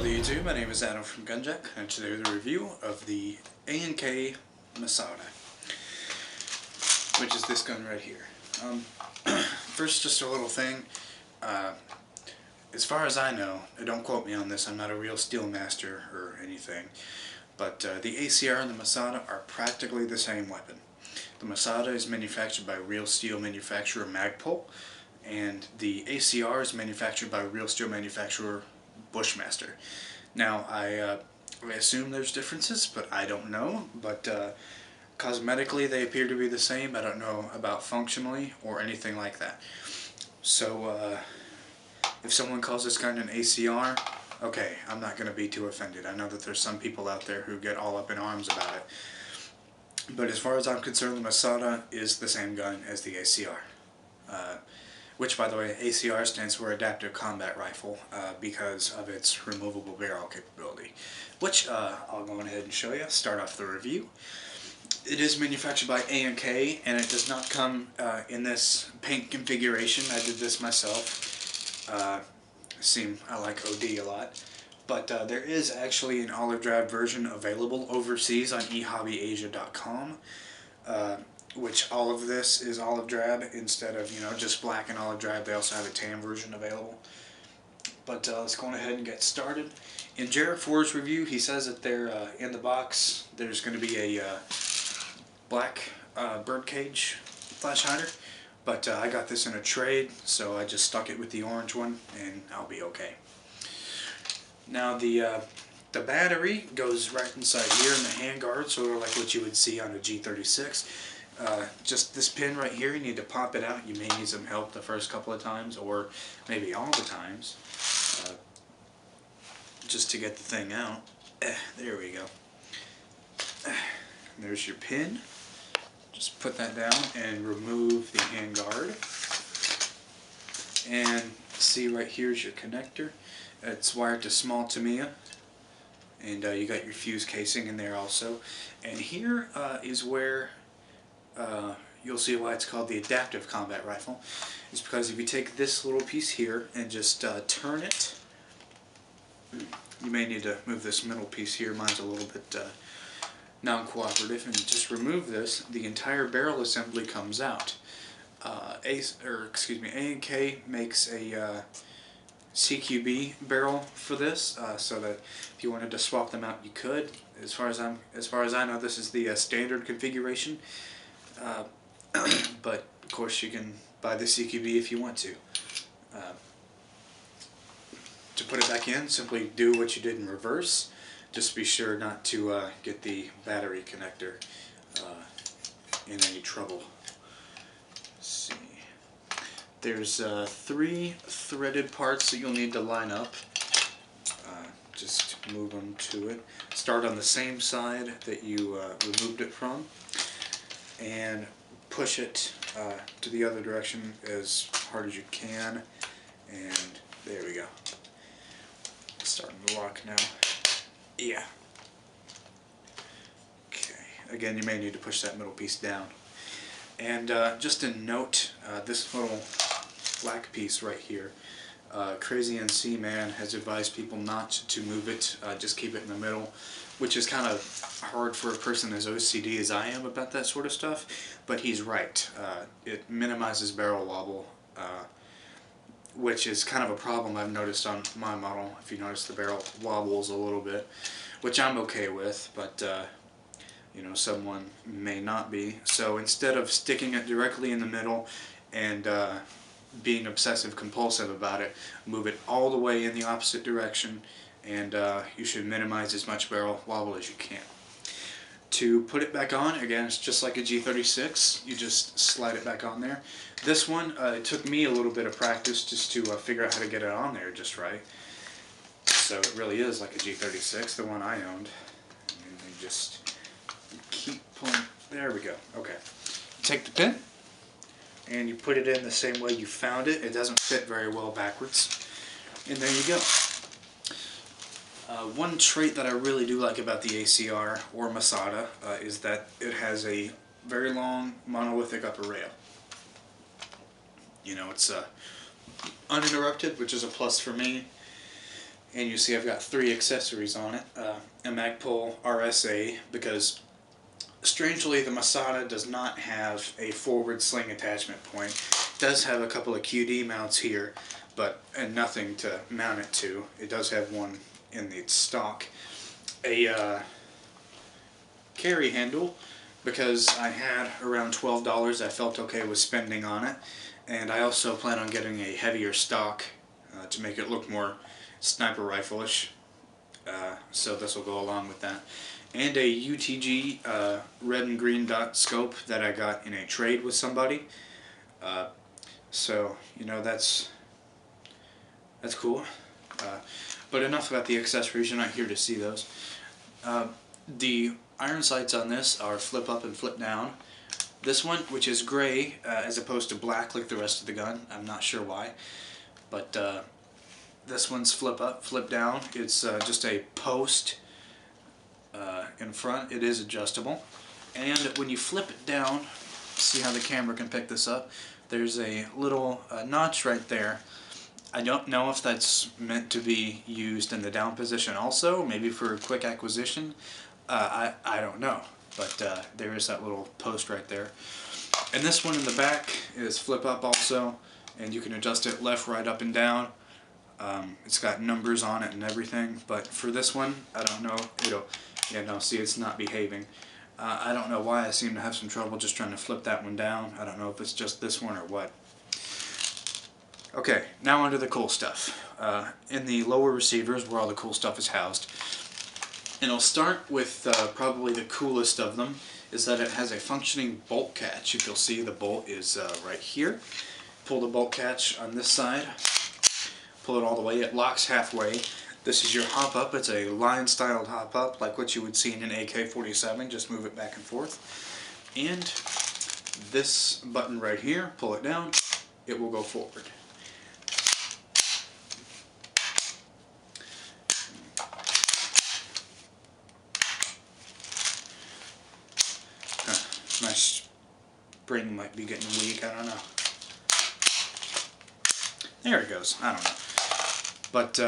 Hello YouTube, my name is Adam from Gunjack, and today with a review of the A&K Masada, which is this gun right here. First, just a little thing. As far as I know, don't quote me on this, I'm not a real steel master or anything, but the ACR and the Masada are practically the same weapon. The Masada is manufactured by real steel manufacturer Magpul, and the ACR is manufactured by real steel manufacturer Bushmaster. Now, I assume there's differences, but I don't know. But cosmetically, they appear to be the same. I don't know about functionally or anything like that. So, if someone calls this gun an ACR, okay, I'm not going to be too offended. I know that there's some people out there who get all up in arms about it. But as far as I'm concerned, the Masada is the same gun as the ACR. Which, by the way, ACR stands for Adaptive Combat Rifle because of its removable barrel capability. Which I'll go ahead and show you. Start off the review. It is manufactured by A&K, and it does not come in this paint configuration. I did this myself. I like OD a lot. But there is actually an olive drab version available overseas on ehobbyasia.com. Which all of this is olive drab instead of, just black and olive drab. They also have a tan version available. But let's go ahead and get started. In Jared Ford's review, he says that there in the box there's going to be a black birdcage flash hider. But I got this in a trade, so I just stuck it with the orange one, and I'll be okay. Now the battery goes right inside here in the handguard, sort of like what you would see on a G36. Just this pin right here, you need to pop it out. You may need some help the first couple of times, or maybe all the times, just to get the thing out. There we go. There's your pin. Just put that down and remove the handguard. And see, right here is your connector. It's wired to small Tamiya. And you got your fuse casing in there also. And here is where you'll see why it's called the Adaptive Combat Rifle. It's because if you take this little piece here and just turn it, you may need to move this middle piece here. Mine's a little bit non-cooperative. And just remove this, the entire barrel assembly comes out. A&K makes a CQB barrel for this, so that if you wanted to swap them out, you could. As far as I know, this is the standard configuration. But of course, you can buy the CQB if you want to. To put it back in, simply do what you did in reverse. Just be sure not to get the battery connector in any trouble. Let's see. There's 3 threaded parts that you'll need to line up. Just move them to it. Start on the same side that you removed it from, and push it to the other direction as hard as you can. And there we go. It's starting to lock now. Yeah. Okay. Again, you may need to push that middle piece down. And just a note, this little black piece right here, Crazy NC Man has advised people not to move it, just keep it in the middle, which is kind of hard for a person as OCD as I am about that sort of stuff, but he's right. It minimizes barrel wobble, which is kind of a problem I've noticed on my model. If you notice, the barrel wobbles a little bit, which I'm okay with, but someone may not be. So instead of sticking it directly in the middle and being obsessive compulsive about it, move it all the way in the opposite direction, and you should minimize as much barrel wobble as you can. To put it back on, again, it's just like a G36. You just slide it back on there. This one, it took me a little bit of practice just to figure out how to get it on there just right. So it really is like a G36, the one I owned. And you just keep pulling. There we go. Okay. Take the pin, and you put it in the same way you found it. It doesn't fit very well backwards. And there you go. One trait that I really do like about the ACR or Masada is that it has a very long monolithic upper rail. It's uninterrupted, which is a plus for me. and you see I've got 3 accessories on it. A Magpul RSA, because strangely the Masada does not have a forward sling attachment point. It does have a couple of QD mounts here, and nothing to mount it to. It does have one in the stock. A carry handle, because I had around $12 I felt okay with spending on it, and I also plan on getting a heavier stock to make it look more sniper rifle-ish, so this will go along with that. And a UTG red and green dot scope that I got in a trade with somebody, so you know, that's cool. But enough about the accessories, you're not here to see those. The iron sights on this are flip up and flip down. This one, which is gray as opposed to black like the rest of the gun, I'm not sure why, but this one's flip up, flip down. It's just a post in front. It is adjustable, and when you flip it down, see how the camera can pick this up, there's a little notch right there. I don't know if that's meant to be used in the down position also, maybe for a quick acquisition. I don't know, but there is that little post right there. And this one in the back is flip up also, and you can adjust it left, right, up, and down. It's got numbers on it and everything, but for this one, I don't know, see, it's not behaving. I don't know why I seem to have some trouble just trying to flip that one down. I don't know if it's just this one or what. Okay, now onto the cool stuff. In the lower receivers, where all the cool stuff is housed. And I'll start with probably the coolest of them, is that it has a functioning bolt catch. If you'll see, the bolt is right here. Pull the bolt catch on this side, pull it all the way, it locks halfway. This is your hop up. It's a line styled hop up, like what you would see in an AK-47, just move it back and forth. And this button right here, pull it down, it will go forward. My spring might be getting weak, I don't know. There it goes, I don't know. But,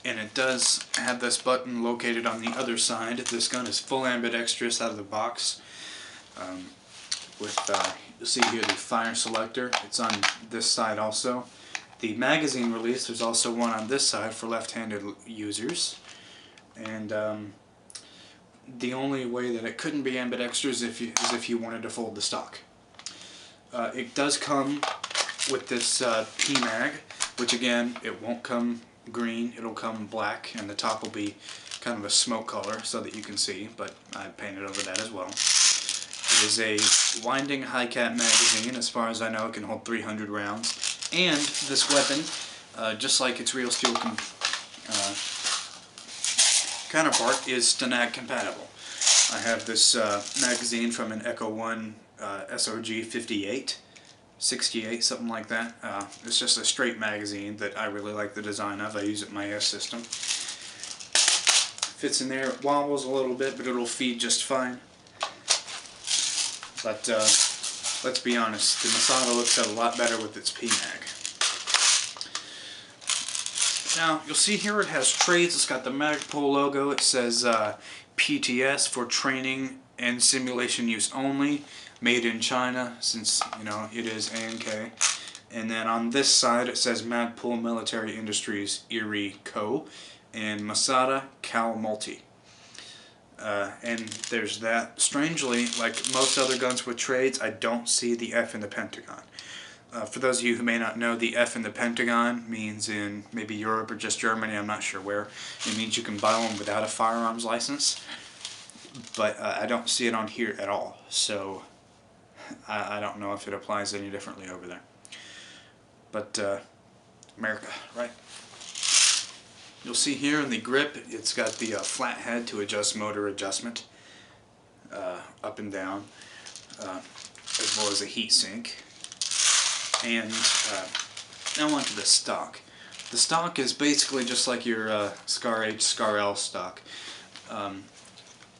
and it does have this button located on the other side. This gun is full ambidextrous out of the box. You'll see here the fire selector. It's on this side also. The magazine release, there's also one on this side for left-handed users. And, the only way that it couldn't be ambidextrous is if you wanted to fold the stock. It does come with this PMag, which again, it won't come green, it'll come black, and the top will be kind of a smoke color so that you can see, but I painted over that as well. It is a winding high-cap magazine. As far as I know, it can hold 300 rounds. And this weapon, just like its real steel counterpart, is Stanag compatible. I have this magazine from an Echo 1 SOG 58, 68, something like that. It's just a straight magazine that I really like the design of. I use it in my S system. Fits in there, it wobbles a little bit, but it'll feed just fine. But let's be honest, the Masada looks a lot better with its PMag. Now, you'll see here it has trades. It's got the Magpul logo. It says PTS for training and simulation use only. Made in China, since, you know, it is A&K. And then on this side it says Magpul Military Industries Erie Co. and Masada Cal Multi. And there's that. Strangely, like most other guns with trades, I don't see the F in the Pentagon. For those of you who may not know, the F in the Pentagon means in maybe Europe or just Germany, I'm not sure where, it means you can buy one without a firearms license. But I don't see it on here at all, so I don't know if it applies any differently over there. But America, right? You'll see here in the grip, it's got the flat head to adjust motor adjustment, up and down, as well as a heat sink. And now onto the stock. The stock is basically just like your Scar H, Scar L stock.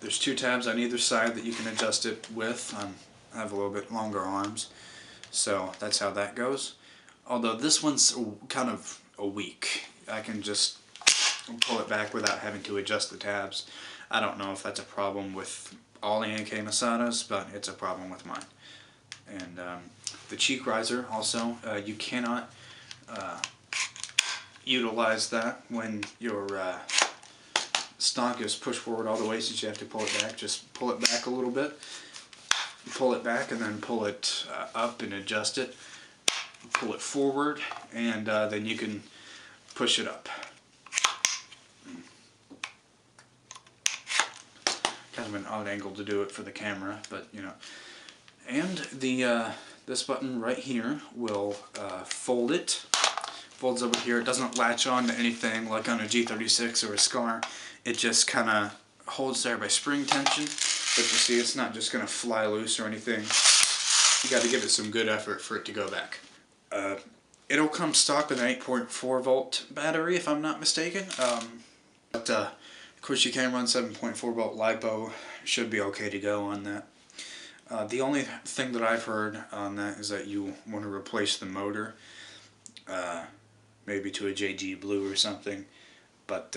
There's 2 tabs on either side that you can adjust it with. I have a little bit longer arms, so that's how that goes. Although this one's kind of weak. I can just pull it back without having to adjust the tabs. I don't know if that's a problem with all A&K Masadas, but it's a problem with mine. And the cheek riser also, you cannot utilize that when your stock is pushed forward all the way, since you have to pull it back. Just pull it back a little bit, pull it back, and then pull it up and adjust it. Pull it forward, and then you can push it up. Kind of an odd angle to do it for the camera, but you know. And the this button right here will fold it. Folds over here. It doesn't latch on to anything like on a G36 or a SCAR. It just kind of holds there by spring tension. But you see, it's not just going to fly loose or anything. You got to give it some good effort for it to go back. It'll come stock with an 8.4 volt battery, if I'm not mistaken. But of course, you can run 7.4 volt LiPo. Should be okay to go on that. The only thing that I've heard on that is that you want to replace the motor, maybe to a JG Blue or something. But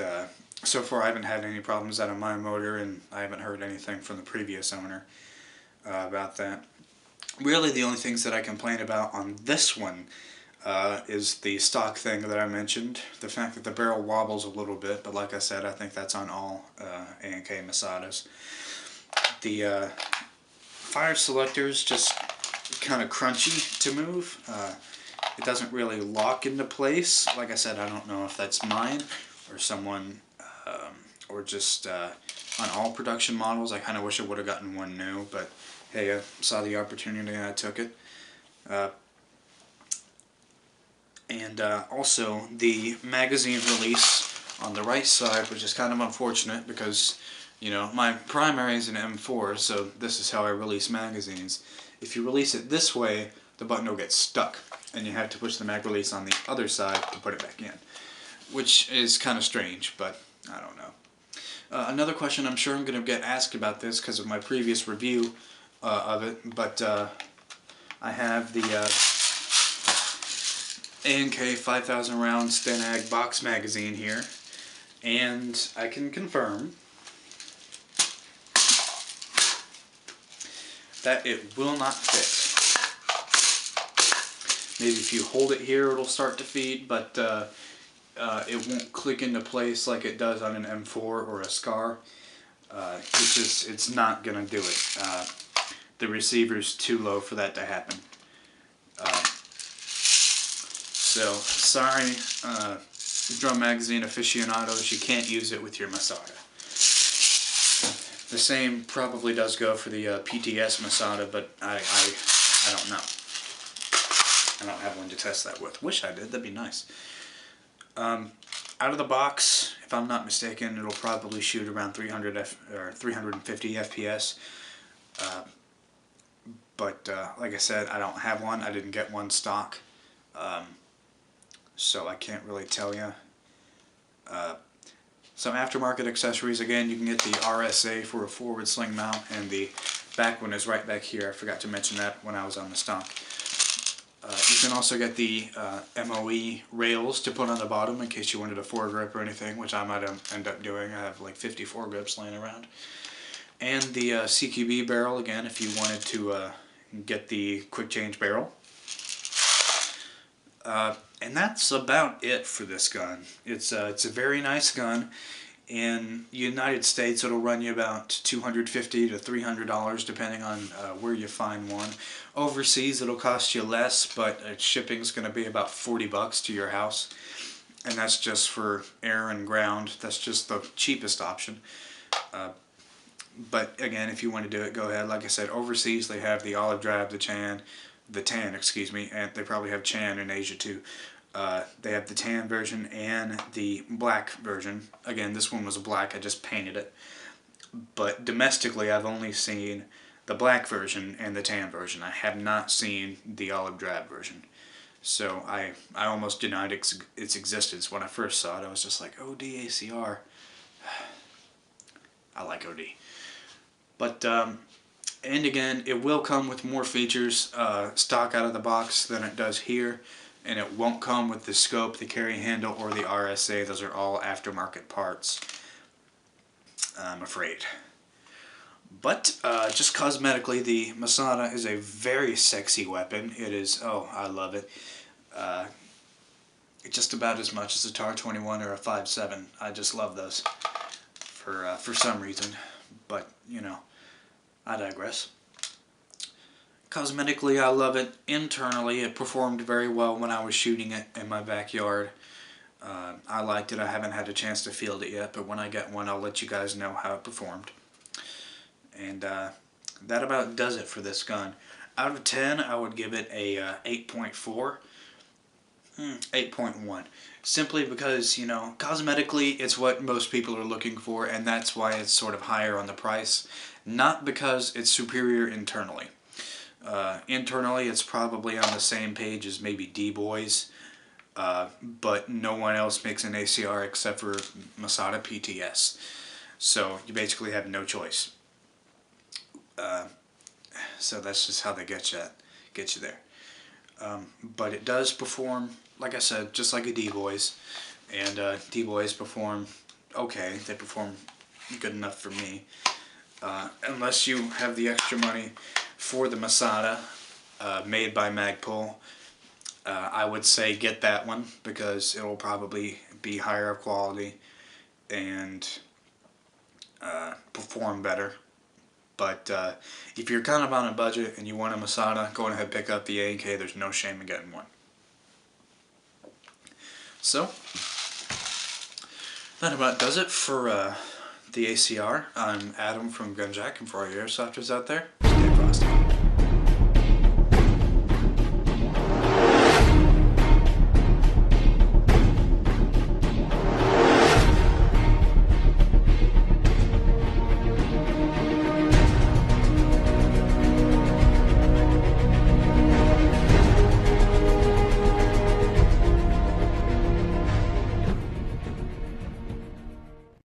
so far, I haven't had any problems out of my motor, and I haven't heard anything from the previous owner about that. Really, the only things that I complain about on this one is the stock thing that I mentioned. The fact that the barrel wobbles a little bit, but like I said, I think that's on all A&K Masadas. The fire selector is just kind of crunchy to move. It doesn't really lock into place. Like I said, I don't know if that's mine or someone, or just on all production models. I kind of wish I would have gotten one new, but hey, I saw the opportunity and I took it. And also the magazine release on the right side, which is kind of unfortunate because, you know, my primary is an M4, so this is how I release magazines. If you release it this way, the button will get stuck, and you have to push the mag release on the other side to put it back in, which is kind of strange, but I don't know. Another question, I'm sure I'm going to get asked about this because of my previous review of it, but I have the A&K 5,000 round Stenag box magazine here, and I can confirm that it will not fit. Maybe if you hold it here it'll start to feed, but it won't click into place like it does on an M4 or a SCAR. It's not going to do it. The receiver's too low for that to happen. So, sorry, drum magazine aficionados, you can't use it with your Masada. The same probably does go for the PTS Masada, but I don't know. I don't have one to test that with. Wish I did, that'd be nice. Out of the box, if I'm not mistaken, it'll probably shoot around 350 FPS. But like I said, I don't have one. I didn't get one stock. So I can't really tell you. Some aftermarket accessories, again, you can get the RSA for a forward sling mount, and the back one is right back here. I forgot to mention that when I was on the stock. You can also get the MOE rails to put on the bottom in case you wanted a foregrip or anything, which I might end up doing. I have like 50 foregrips laying around. And the CQB barrel, again, if you wanted to get the quick change barrel. And that's about it for this gun. It's a very nice gun. In the United States, it'll run you about $250 to $300 depending on where you find one. Overseas, it'll cost you less, but shipping's going to be about $40 to your house. And that's just for air and ground. That's just the cheapest option. But again, if you want to do it, go ahead. Like I said, overseas they have the olive drab, the tan, excuse me, and they probably have Chan in Asia too. They have the tan version and the black version. Again, this one was black, I just painted it. But domestically, I've only seen the black version and the tan version. I have not seen the olive drab version. So I almost denied its existence when I first saw it. I was just like, OD ACR. I like OD. But, and again, it will come with more features stock out of the box than it does here. and it won't come with the scope, the carry handle, or the RSA. Those are all aftermarket parts, I'm afraid. But just cosmetically, the Masada is a very sexy weapon. It is, oh, I love it. Just about as much as a TAR-21 or a 5.7. I just love those for some reason. But, you know, I digress. Cosmetically, I love it. Internally, it performed very well when I was shooting it in my backyard. I liked it. I haven't had a chance to field it yet, but when I get one, I'll let you guys know how it performed. And that about does it for this gun. Out of 10, I would give it a 8.4. 8.1. Simply because, you know, cosmetically it's what most people are looking for, and that's why it's sort of higher on the price. Not because it's superior internally. Internally it's probably on the same page as maybe D-Boys, but no one else makes an ACR except for Masada PTS. So you basically have no choice. So that's just how they get you there. But it does perform, like I said, just like a D-Boys, and D-Boys perform okay. They perform good enough for me, unless you have the extra money for the Masada, made by Magpul. I would say get that one because it will probably be higher quality and perform better. But if you're kind of on a budget and you want a Masada, go ahead and pick up the A&K. There's no shame in getting one. So, that about does it for the ACR. I'm Adam from Gunjack, and for all your airsofters out there, stay frosty.